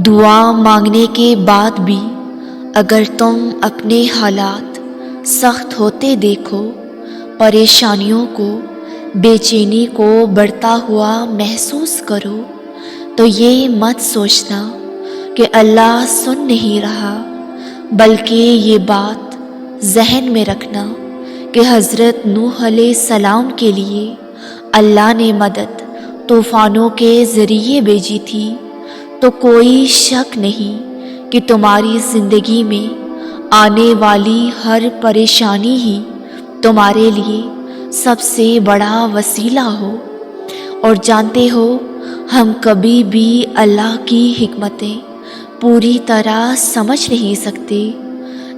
دعا مانگنے کے بعد بھی اگر تم اپنے حالات سخت ہوتے دیکھو، پریشانیوں کو، بے چینی کو بڑھتا ہوا محسوس کرو، تو یہ مت سوچنا کہ اللہ سن نہیں رہا، بلکہ یہ بات ذہن میں رکھنا کہ حضرت نوح علیہ السلام کے لیے اللہ نے مدد طوفانوں کے ذریعے بھیجی تھی۔ تو کوئی شک نہیں کہ تمہاری زندگی میں آنے والی ہر پریشانی ہی تمہارے لیے سب سے بڑا وسیلہ ہو، اور جانتے ہو ہم کبھی بھی اللہ کی حکمتیں پوری طرح سمجھ نہیں سکتے،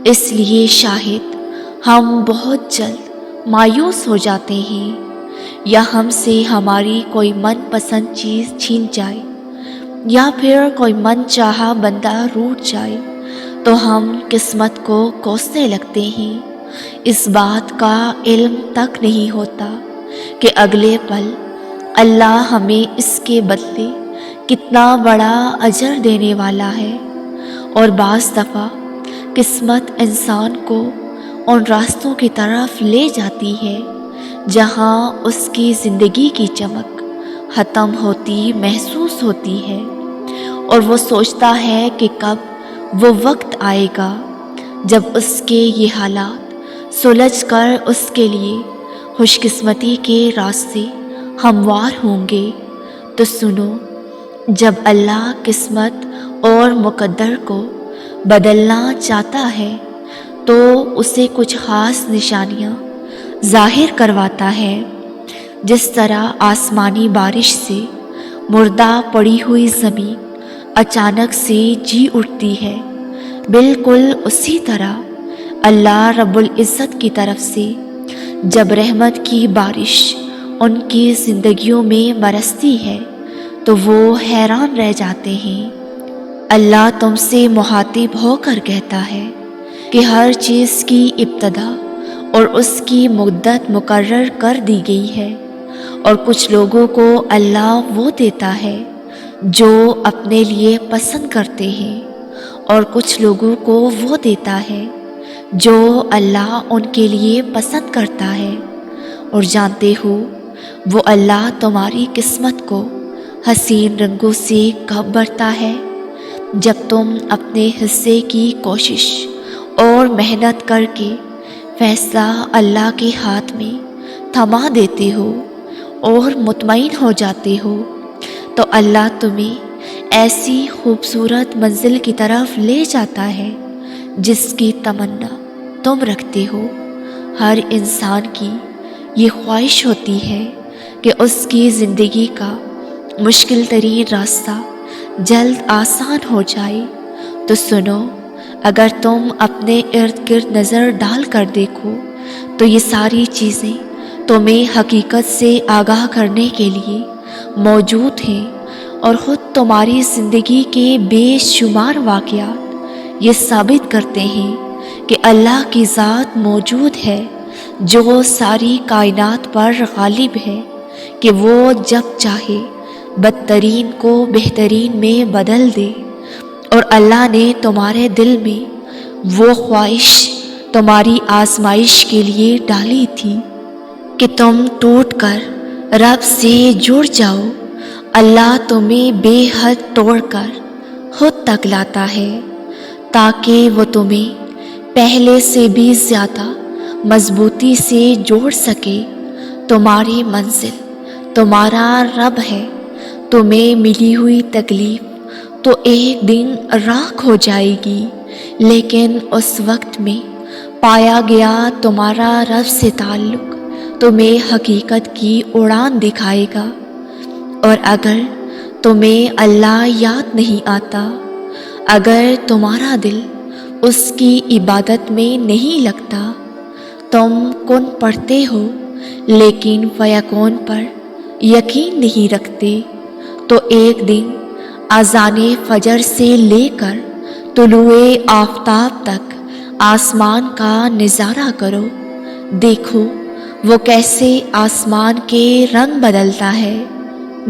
اس لیے شاید ہم بہت جلد مایوس ہو جاتے ہیں، یا ہم سے ہماری کوئی من پسند چیز چھین جائے، یا پھر کوئی من چاہا بندہ روٹھ جائے تو ہم قسمت کو کوسنے لگتے ہیں، اس بات کا علم تک نہیں ہوتا کہ اگلے پل اللہ ہمیں اس کے بدلے کتنا بڑا اجر دینے والا ہے۔ اور بعض دفعہ قسمت انسان کو ان راستوں کی طرف لے جاتی ہے جہاں اس کی زندگی کی چمک ختم ہوتی محسوس ہوتی ہے، اور وہ سوچتا ہے کہ کب وہ وقت آئے گا جب اس کے یہ حالات سلجھ کر اس کے لیے خوش قسمتی کے راستے ہموار ہوں گے۔ تو سنو، جب اللہ قسمت اور مقدر کو بدلنا چاہتا ہے تو اسے کچھ خاص نشانیاں ظاہر کرواتا ہے، جس طرح آسمانی بارش سے مردہ پڑی ہوئی زمین اچانک سے جی اٹھتی ہے، بالکل اسی طرح اللہ رب العزت کی طرف سے جب رحمت کی بارش ان کی زندگیوں میں برستی ہے تو وہ حیران رہ جاتے ہیں۔ اللہ تم سے مخاطب ہو کر کہتا ہے کہ ہر چیز کی ابتدا اور اس کی مدت مقرر کر دی گئی ہے، اور کچھ لوگوں کو اللہ وہ دیتا ہے جو اپنے لیے پسند کرتے ہیں، اور کچھ لوگوں کو وہ دیتا ہے جو اللہ ان کے لیے پسند کرتا ہے، اور جانتے ہو وہ اللہ تمہاری قسمت کو حسین رنگوں سے کب بھرتا ہے؟ جب تم اپنے حصے کی کوشش اور محنت کر کے فیصلہ اللہ کے ہاتھ میں تھما دیتے ہو اور مطمئن ہو جاتے ہو، تو اللہ تمہیں ایسی خوبصورت منزل کی طرف لے جاتا ہے جس کی تمنا تم رکھتے ہو۔ ہر انسان کی یہ خواہش ہوتی ہے کہ اس کی زندگی کا مشکل ترین راستہ جلد آسان ہو جائے۔ تو سنو، اگر تم اپنے ارد گرد نظر ڈال کر دیکھو تو یہ ساری چیزیں تمہیں حقیقت سے آگاہ کرنے کے لیے موجود ہیں، اور خود تمہاری زندگی کے بے شمار واقعات یہ ثابت کرتے ہیں کہ اللہ کی ذات موجود ہے جو ساری کائنات پر غالب ہے، کہ وہ جب چاہے بدترین کو بہترین میں بدل دے۔ اور اللہ نے تمہارے دل میں وہ خواہش تمہاری آزمائش کے لیے ڈالی تھی کہ تم ٹوٹ کر رب سے جڑ جاؤ۔ اللہ تمہیں بے حد توڑ کر خود تک لاتا ہے تاکہ وہ تمہیں پہلے سے بھی زیادہ مضبوطی سے جوڑ سکے۔ تمہاری منزل تمہارا رب ہے، تمہیں ملی ہوئی تکلیف تو ایک دن راکھ ہو جائے گی، لیکن اس وقت میں پایا گیا تمہارا رب سے تعلق تمہیں حقیقت کی اڑان دکھائے گا۔ اور اگر تمہیں اللہ یاد نہیں آتا، اگر تمہارا دل اس کی عبادت میں نہیں لگتا، تم کن پڑھتے ہو لیکن فیکون پر یقین نہیں رکھتے، تو ایک دن اذان فجر سے لے کر طلوع آفتاب تک آسمان کا نظارہ کرو، دیکھو وہ کیسے آسمان کے رنگ بدلتا ہے،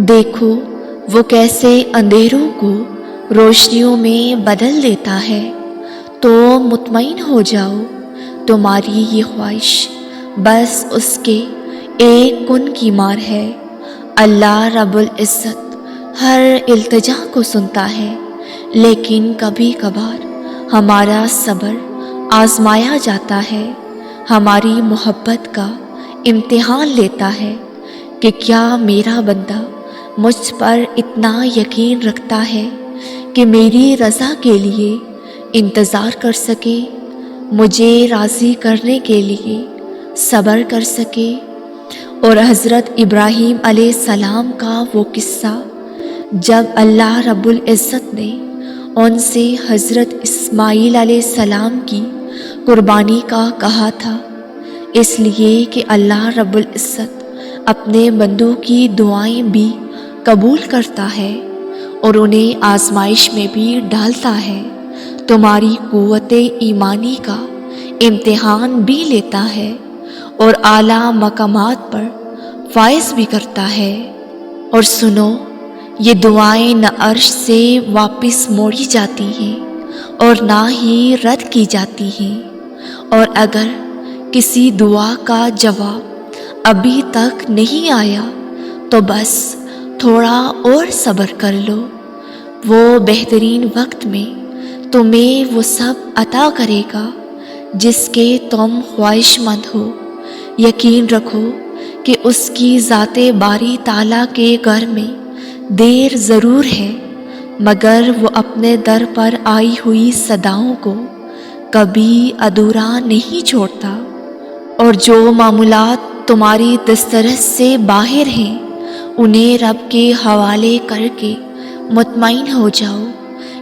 دیکھو وہ کیسے اندھیروں کو روشنیوں میں بدل دیتا ہے، تو مطمئن ہو جاؤ تمہاری یہ خواہش بس اس کے ایک کن کی مار ہے۔ اللہ رب العزت ہر التجا کو سنتا ہے، لیکن کبھی کبھار ہمارا صبر آزمایا جاتا ہے، ہماری محبت کا امتحان لیتا ہے کہ کیا میرا بندہ مجھ پر اتنا یقین رکھتا ہے کہ میری رضا کے لیے انتظار کر سکے، مجھے راضی کرنے کے لیے صبر کر سکے۔ اور حضرت ابراہیم علیہ السلام کا وہ قصہ جب اللہ رب العزت نے ان سے حضرت اسماعیل علیہ السلام کی قربانی کا کہا تھا، اس لیے کہ اللہ رب العزت اپنے بندوں کی دعائیں بھی قبول کرتا ہے اور انہیں آزمائش میں بھی ڈالتا ہے، تمہاری قوت ایمانی کا امتحان بھی لیتا ہے اور اعلیٰ مقامات پر فائز بھی کرتا ہے۔ اور سنو، یہ دعائیں نہ عرش سے واپس موڑی جاتی ہیں اور نہ ہی رد کی جاتی ہیں، اور اگر کسی دعا کا جواب ابھی تک نہیں آیا تو بس تھوڑا اور صبر کر لو، وہ بہترین وقت میں تمہیں وہ سب عطا کرے گا جس کے تم خواہش مند ہو۔ یقین رکھو کہ اس کی ذات باری تعالیٰ کے گھر میں دیر ضرور ہے، مگر وہ اپنے در پر آئی ہوئی صداؤں کو کبھی ادھورا نہیں چھوڑتا۔ اور جو معمولات تمہاری دسترس سے باہر ہیں انہیں رب کے حوالے کر کے مطمئن ہو جاؤ،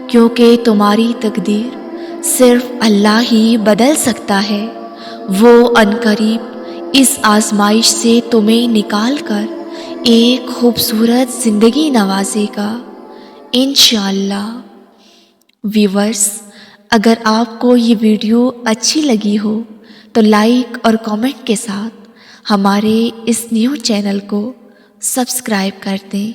کیونکہ تمہاری تقدیر صرف اللہ ہی بدل سکتا ہے۔ وہ عنقریب اس آزمائش سے تمہیں نکال کر ایک خوبصورت زندگی نوازے گا انشاءاللہ۔ ویورز، اگر آپ کو یہ ویڈیو اچھی لگی ہو تو لائک اور کامنٹ کے ساتھ ہمارے اس نیو چینل کو سبسکرائب کر دیں۔